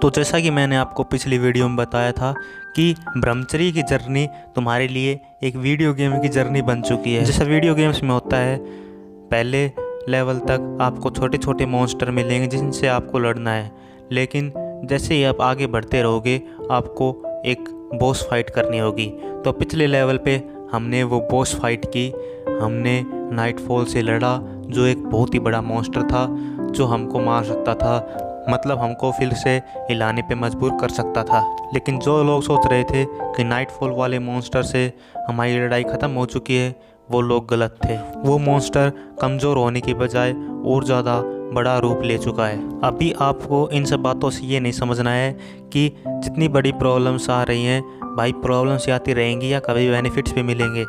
तो जैसा कि मैंने आपको पिछली वीडियो में बताया था कि ब्रह्मचर्य की जर्नी तुम्हारे लिए एक वीडियो गेम की जर्नी बन चुकी है। जैसा वीडियो गेम्स में होता है, पहले लेवल तक आपको छोटे छोटे मॉन्स्टर मिलेंगे जिनसे आपको लड़ना है, लेकिन जैसे ही आप आगे बढ़ते रहोगे आपको एक बॉस फाइट करनी होगी। तो पिछले लेवल पे हमने वो बॉस फाइट की, हमने नाइटफॉल से लड़ा जो एक बहुत ही बड़ा मॉन्स्टर था जो हमको मार सकता था, मतलब हमको फिर से हिलाने पे मजबूर कर सकता था। लेकिन जो लोग सोच रहे थे कि नाइटफॉल वाले मॉन्स्टर से हमारी लड़ाई ख़त्म हो चुकी है, वो लोग गलत थे। वो मॉन्स्टर कमज़ोर होने की बजाय और ज़्यादा बड़ा रूप ले चुका है। अभी आपको इन सब बातों से ये नहीं समझना है कि जितनी बड़ी प्रॉब्लम्स आ रही हैं भाई, प्रॉब्लम्स आती रहेंगी या कभी बेनिफिट्स भी मिलेंगे।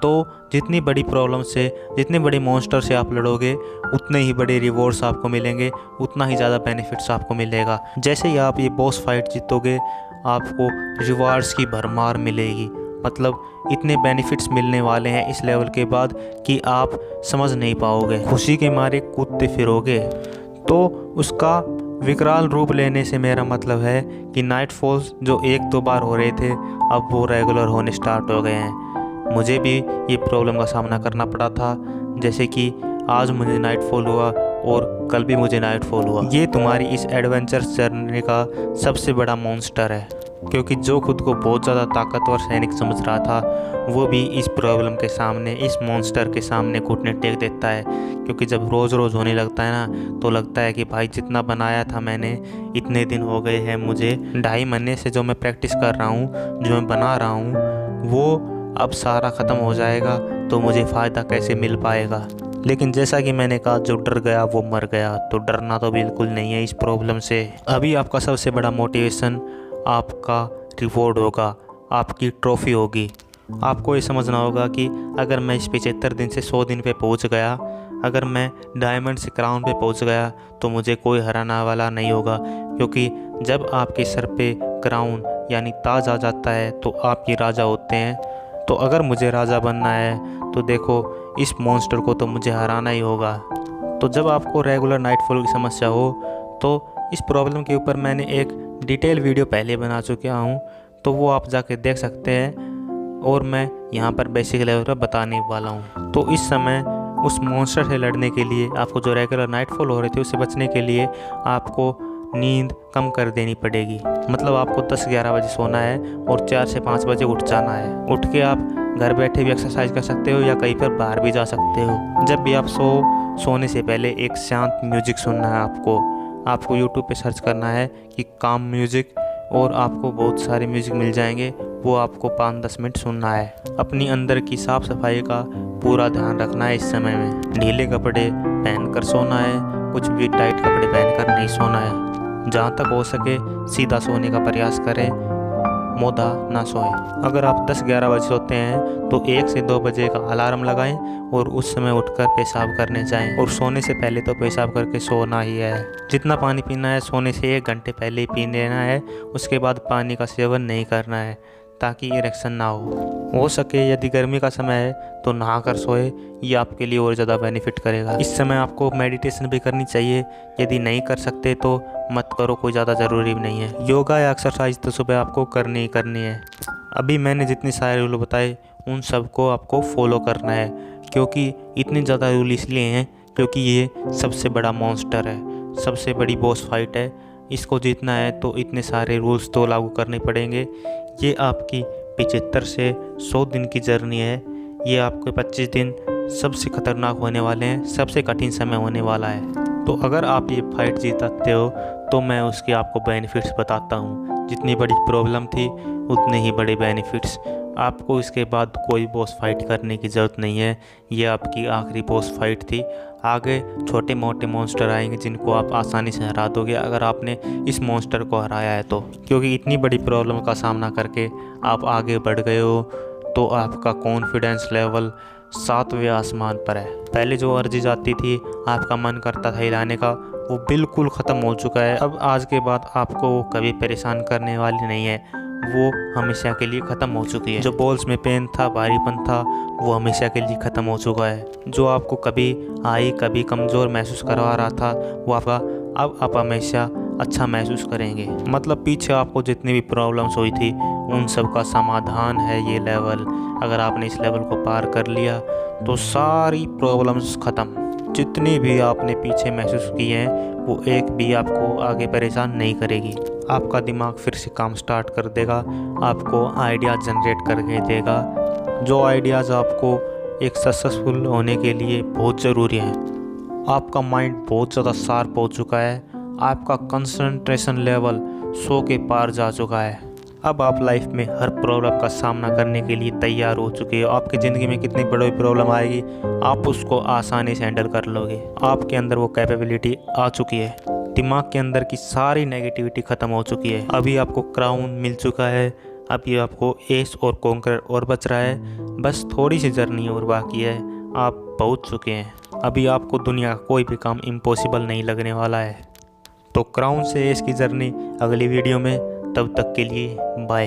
तो जितनी बड़ी प्रॉब्लम से, जितने बड़े मॉन्स्टर से आप लड़ोगे उतने ही बड़े रिवॉर्ड्स आपको मिलेंगे, उतना ही ज़्यादा बेनिफिट्स आपको मिलेगा। जैसे ही आप ये बॉस फाइट जीतोगे आपको रिवार्ड्स की भरमार मिलेगी, मतलब इतने बेनिफिट्स मिलने वाले हैं इस लेवल के बाद कि आप समझ नहीं पाओगे, खुशी के मारे कूदते फिरोगे। तो उसका विकराल रूप लेने से मेरा मतलब है कि नाइटफॉल्स जो एक दो बार हो रहे थे अब वो रेगुलर होने स्टार्ट हो गए हैं। मुझे भी ये प्रॉब्लम का सामना करना पड़ा था, जैसे कि आज मुझे नाइटफॉल हुआ और कल भी मुझे नाइटफॉल हुआ। ये तुम्हारी इस एडवेंचर जर्नी का सबसे बड़ा मॉन्स्टर है, क्योंकि जो खुद को बहुत ज़्यादा ताकतवर सैनिक समझ रहा था वो भी इस प्रॉब्लम के सामने, इस मॉन्स्टर के सामने घुटने टेक देता है। क्योंकि जब रोज़ रोज़ होने लगता है ना, तो लगता है कि भाई जितना बनाया था मैंने, इतने दिन हो गए हैं मुझे, 2.5 महीने से जो मैं प्रैक्टिस कर रहा हूँ, जो मैं बना रहा हूँ, वो अब सारा ख़त्म हो जाएगा तो मुझे फ़ायदा कैसे मिल पाएगा। लेकिन जैसा कि मैंने कहा, जो डर गया वो मर गया। तो डरना तो बिल्कुल नहीं है इस प्रॉब्लम से। अभी आपका सबसे बड़ा मोटिवेशन आपका रिवॉर्ड होगा, आपकी ट्रॉफ़ी होगी। आपको ये समझना होगा कि अगर मैं इस 75 दिन से 100 दिन पे पहुंच गया, अगर मैं डायमंड से क्राउन पे पहुंच गया तो मुझे कोई हराने वाला नहीं होगा। क्योंकि जब आपके सर पे क्राउन यानी ताज आ जाता है तो आप ये राजा होते हैं। तो अगर मुझे राजा बनना है तो देखो, इस मॉन्स्टर को तो मुझे हराना ही होगा। तो जब आपको रेगुलर नाइटफॉल की समस्या हो तो इस प्रॉब्लम के ऊपर मैंने एक डिटेल वीडियो पहले बना चुका हूँ, तो वो आप जाके देख सकते हैं। और मैं यहाँ पर बेसिक लेवल पर बताने वाला हूँ। तो इस समय उस मॉन्स्टर से लड़ने के लिए आपको जो रेगुलर नाइटफॉल हो रही थी उससे बचने के लिए आपको नींद कम कर देनी पड़ेगी। मतलब आपको 10-11 बजे सोना है और 4 से 5 बजे उठ जाना है। उठ के आप घर बैठे भी एक्सरसाइज कर सकते हो या कहीं पर बाहर भी जा सकते हो। जब भी आप सोने से पहले एक शांत म्यूजिक सुनना है आपको यूट्यूब पे सर्च करना है कि काम म्यूजिक, और आपको बहुत सारे म्यूजिक मिल जाएंगे, वो आपको 5-10 मिनट सुनना है। अपनी अंदर की साफ़ सफाई का पूरा ध्यान रखना है इस समय में। ढीले कपड़े पहनकर सोना है, कुछ भी टाइट कपड़े पहनकर नहीं सोना है। जहाँ तक हो सके सीधा सोने का प्रयास करें, मोदा ना सोएं। अगर आप 10-11 बजे सोते हैं तो 1 से 2 बजे का अलार्म लगाएं और उस समय उठकर पेशाब करने जाएं। और सोने से पहले तो पेशाब करके सोना ही है। जितना पानी पीना है सोने से 1 घंटे पहले ही पी लेना है। उसके बाद पानी का सेवन नहीं करना है ताकि इरेक्शन ना हो सके यदि गर्मी का समय है तो नहा कर सोए, ये आपके लिए और ज़्यादा बेनिफिट करेगा। इस समय आपको मेडिटेशन भी करनी चाहिए, यदि नहीं कर सकते तो मत करो, कोई ज़्यादा ज़रूरी भी नहीं है। योगा या एक्सरसाइज तो सुबह आपको करनी ही करनी है। अभी मैंने जितने सारे रूल बताए उन सबको आपको फॉलो करना है, क्योंकि इतने ज़्यादा रूल इसलिए हैं क्योंकि ये सबसे बड़ा मॉन्स्टर है, सबसे बड़ी बॉस फाइट है। इसको जीतना है तो इतने सारे रूल्स तो लागू करने पड़ेंगे। ये आपकी 75 से 100 दिन की जर्नी है। ये आपके 25 दिन सबसे खतरनाक होने वाले हैं, सबसे कठिन समय होने वाला है। तो अगर आप ये फाइट जीतते हो तो मैं उसके आपको बेनिफिट्स बताता हूँ। जितनी बड़ी प्रॉब्लम थी उतने ही बड़े बेनिफिट्स। आपको इसके बाद कोई बॉस फाइट करने की ज़रूरत नहीं है, ये आपकी आखिरी बॉस फाइट थी। आगे छोटे मोटे मॉन्स्टर आएंगे जिनको आप आसानी से हरा दोगे अगर आपने इस मॉन्स्टर को हराया है तो। क्योंकि इतनी बड़ी प्रॉब्लम का सामना करके आप आगे बढ़ गए हो तो आपका कॉन्फिडेंस लेवल 7वें आसमान पर है। पहले जो अर्जी जाती थी, आपका मन करता था हिलाने का, वो बिल्कुल ख़त्म हो चुका है। अब आज के बाद आपको वो कभी परेशान करने वाली नहीं है, वो हमेशा के लिए ख़त्म हो चुकी है। जो बॉल्स में पेन था, भारीपन था, वो हमेशा के लिए ख़त्म हो चुका है। जो आपको कभी कभी कमज़ोर महसूस करवा रहा था वो आपका अब आप हमेशा अच्छा महसूस करेंगे। मतलब पीछे आपको जितनी भी प्रॉब्लम्स हुई थी उन सब का समाधान है ये लेवल। अगर आपने इस लेवल को पार कर लिया तो सारी प्रॉब्लम्स ख़त्म। जितनी भी आपने पीछे महसूस की हैं वो एक भी आपको आगे परेशान नहीं करेगी। आपका दिमाग फिर से काम स्टार्ट कर देगा, आपको आइडियाज़ जनरेट करके देगा, जो आइडियाज़ आपको एक सक्सेसफुल होने के लिए बहुत ज़रूरी हैं। आपका माइंड बहुत ज़्यादा शार्प हो चुका है, आपका कंसंट्रेशन लेवल 100 के पार जा चुका है। अब आप लाइफ में हर प्रॉब्लम का सामना करने के लिए तैयार हो चुके हो। आपकी ज़िंदगी में कितनी बड़ी प्रॉब्लम आएगी आप उसको आसानी से हैंडल कर लोगे। आपके अंदर वो कैपेबिलिटी आ चुकी है। दिमाग के अंदर की सारी नेगेटिविटी ख़त्म हो चुकी है। अभी आपको क्राउन मिल चुका है, अभी आपको एस और कॉन्कर और बच रहा है। बस थोड़ी सी जर्नी और बाकी है, आप पहुंच चुके हैं। अभी आपको दुनिया का कोई भी काम इम्पॉसिबल नहीं लगने वाला है। तो क्राउन से एस की जर्नी अगली वीडियो में, तब तक के लिए बाय।